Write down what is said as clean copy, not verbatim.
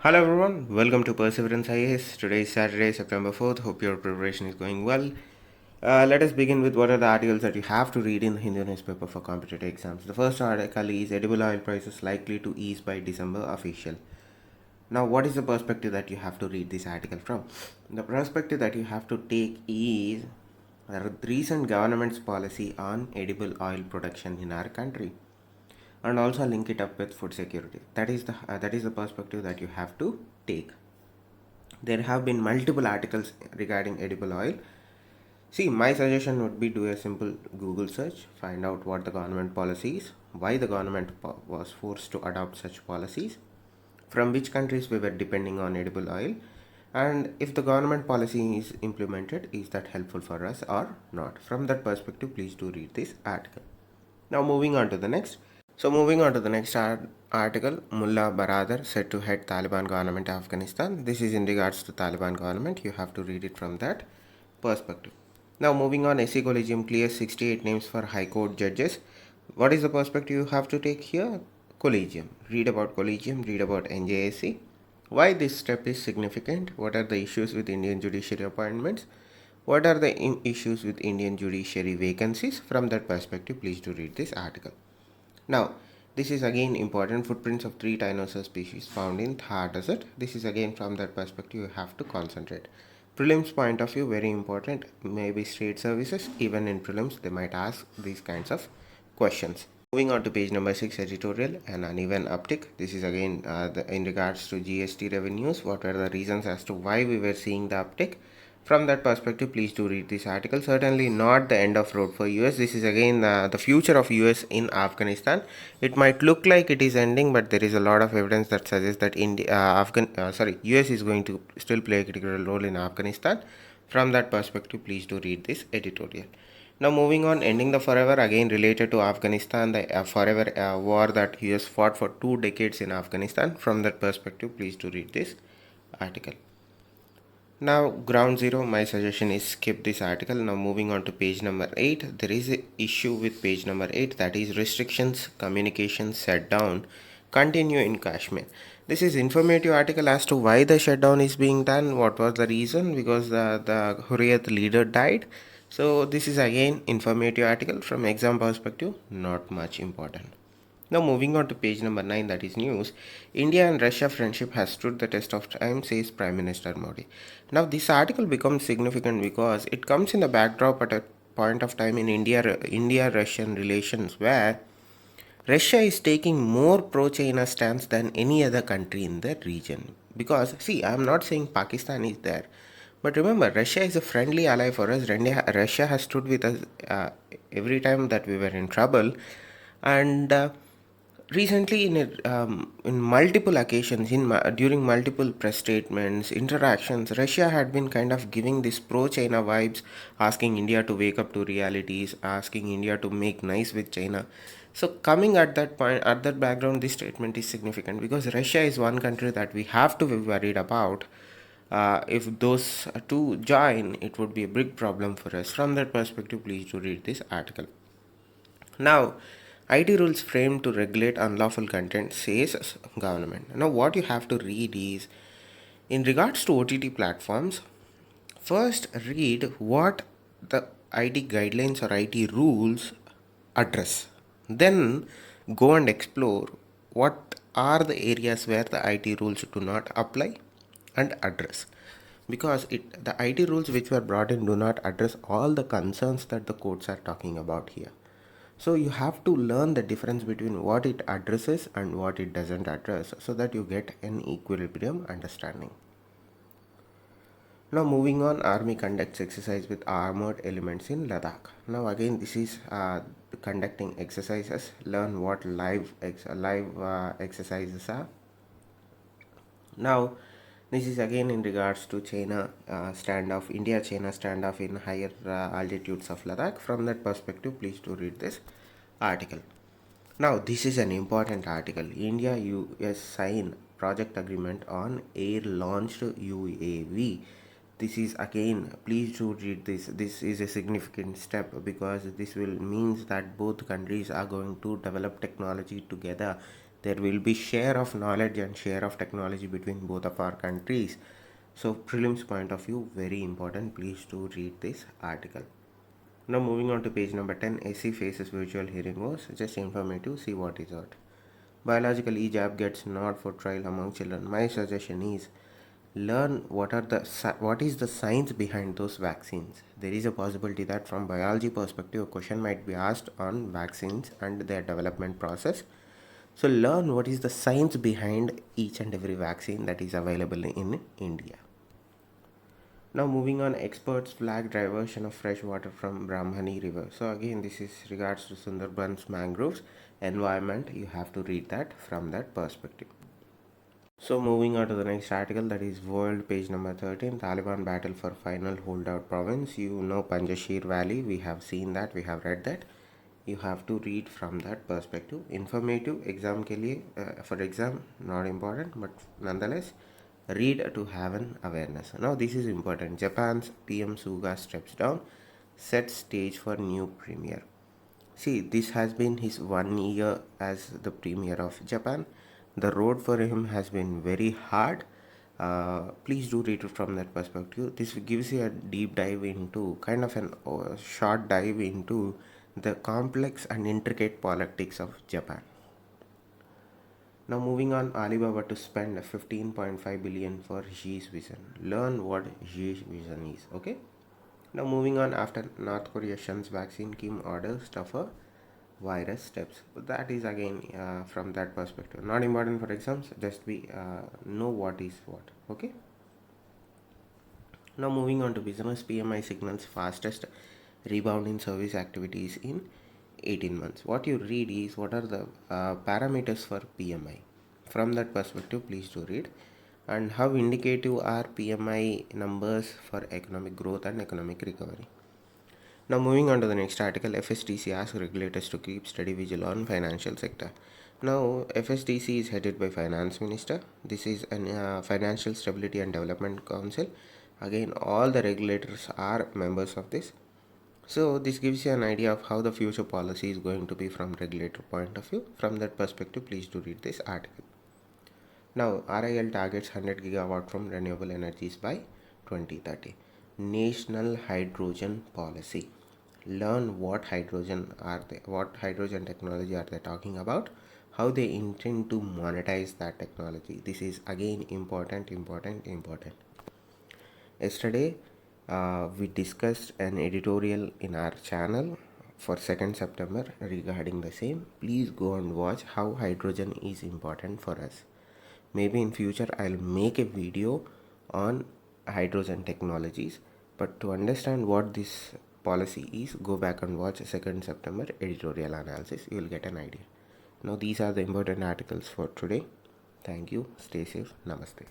Hello everyone, welcome to Perseverance IAS. Today is Saturday, September 4th. Hope your preparation is going well. Let us begin with what are the articles that you have to read in the Hindu newspaper for competitive exams. The first article is Edible Oil Prices Likely to Ease by December Official. Now, what is the perspective that you have to read this article from? The perspective that you have to take is the recent government's policy on edible oil production in our country, and also link it up with food security. That is the perspective that you have to take. There have been multiple articles regarding edible oil. See, my suggestion would be do a simple Google search, find out what the government policy is, why the government was forced to adopt such policies, from which countries we were depending on edible oil, and if the government policy is implemented, is that helpful for us or not. From that perspective, please do read this article. Now moving on to the next. Article, Mullah Baradar said to head Taliban government of Afghanistan. This is in regards to Taliban government. You have to read it from that perspective. Now moving on, SC Collegium clears 68 names for High Court judges. What is the perspective you have to take here? Collegium. Read about Collegium, read about NJSC. Why this step is significant? What are the issues with Indian judiciary appointments? What are the issues with Indian judiciary vacancies? From that perspective, please do read this article. Now, this is again important. Footprints of 3 dinosaur species found in Thar Desert. This is again from that perspective you have to concentrate. Prelims point of view, very important. Maybe state services, even in prelims they might ask these kinds of questions. Moving on to page number 6, editorial, an uneven uptick. This is again in regards to GST revenues. What were the reasons as to why we were seeing the uptick? From that perspective, please do read this article. Certainly not the end of road for US. This is again the future of US in Afghanistan. It might look like it is ending, but there is a lot of evidence that suggests that US is going to still play a critical role in Afghanistan. From that perspective, please do read this editorial. Now moving on, ending the forever, again related to Afghanistan, the forever war that US fought for 2 decades in Afghanistan. From that perspective, please do read this article. Now, ground zero, my suggestion is skip this article. Now, moving on to page number 8, there is an issue with page number 8, that is restrictions, communications, shutdown, continue in Kashmir. This is informative article as to why the shutdown is being done, what was the reason, because the Hurriyat leader died. So, this is again informative article. From exam perspective, not much important. Now moving on to page number 9, that is news. India and Russia friendship has stood the test of time, says Prime Minister Modi. Now this article becomes significant because it comes in the backdrop at a point of time in India-Russian relations where Russia is taking more pro-China stance than any other country in the region. Because see, I am not saying Pakistan is there, but remember, Russia is a friendly ally for us. Russia has stood with us every time that we were in trouble, and recently in multiple occasions during multiple press statements interactions, Russia had been kind of giving this pro China vibes, asking India to wake up to realities, asking India to make nice with China. So coming at that point, at that background, this statement is significant because Russia is one country that we have to be worried about. If those two join, it would be a big problem for us. From that perspective, please do read this article. Now, IT rules framed to regulate unlawful content, says government. Now, what you have to read is, in regards to OTT platforms, first read what the IT guidelines or IT rules address. Then go and explore what are the areas where the IT rules do not apply and address. Because the IT rules which were brought in do not address all the concerns that the courts are talking about here. So you have to learn the difference between what it addresses and what it doesn't address so that you get an equilibrium understanding. Now moving on, army conducts exercise with armored elements in Ladakh. Now again, this is conducting exercises. Learn what live exercises are. Now this is again in regards to China standoff, India-China standoff in higher altitudes of Ladakh. From that perspective, please do read this article. Now this is an important article. India-US sign project agreement on air-launched UAV. This is again, please do read this. This is a significant step because this will means that both countries are going to develop technology together There will be share of knowledge and share of technology between both of our countries. So prelims point of view, very important. Please do read this article. Now moving on to page number 10, SC faces virtual hearing was just informative. See what is what. Biological e-jab gets not for trial among children. My suggestion is learn what is the science behind those vaccines. There is a possibility that from biology perspective a question might be asked on vaccines and their development process. So learn what is the science behind each and every vaccine that is available in India. Now moving on, experts flag diversion of fresh water from Brahmani river. So again, this is regards to Sundarbans mangroves environment. You have to read that from that perspective. So moving on to the next article, that is World, page number 13, Taliban battle for final holdout province. You know Panjshir Valley, we have seen that, we have read that. You have to read from that perspective. Informative exam के लिए for exam not important, but nonetheless read to have an awareness. Now this is important. Japan's PM Suga steps down, sets stage for new premier. See, this has been his 1 year as the premier of Japan. The road for him has been very hard. Please do read it from that perspective. This gives you a deep dive into kind of an short dive into the complex and intricate politics of Japan. Now moving on, Alibaba to spend 15.5 billion for Xi's vision. Learn what Xi's vision is. Okay. Now moving on, after North Korea shuns vaccine, Kim orders tougher virus steps. But that is again from that perspective. Not important for exams. Just be know what is what. Okay. Now moving on to business, PMI signals fastest rebound in service activities in 18 months. What you read is what are the parameters for PMI. From that perspective, please do read. And how indicative are PMI numbers for economic growth and economic recovery. Now moving on to the next article, FSDC asks regulators to keep steady vigil on financial sector. Now FSDC is headed by Finance Minister. This is a Financial Stability and Development Council. Again, all the regulators are members of this. So this gives you an idea of how the future policy is going to be from regulator point of view. From that perspective, please do read this article. Now RIL targets 100 gigawatt from renewable energies by 2030. National Hydrogen Policy. Learn what hydrogen technology are they talking about, how they intend to monetize that technology. This is again important. Yesterday we discussed an editorial in our channel for 2nd September regarding the same. Please go and watch how hydrogen is important for us. Maybe in future I'll make a video on hydrogen technologies, but to understand what this policy is, go back and watch 2nd September editorial analysis. You will get an idea. Now these are the important articles for today. Thank you. Stay safe. Namaste.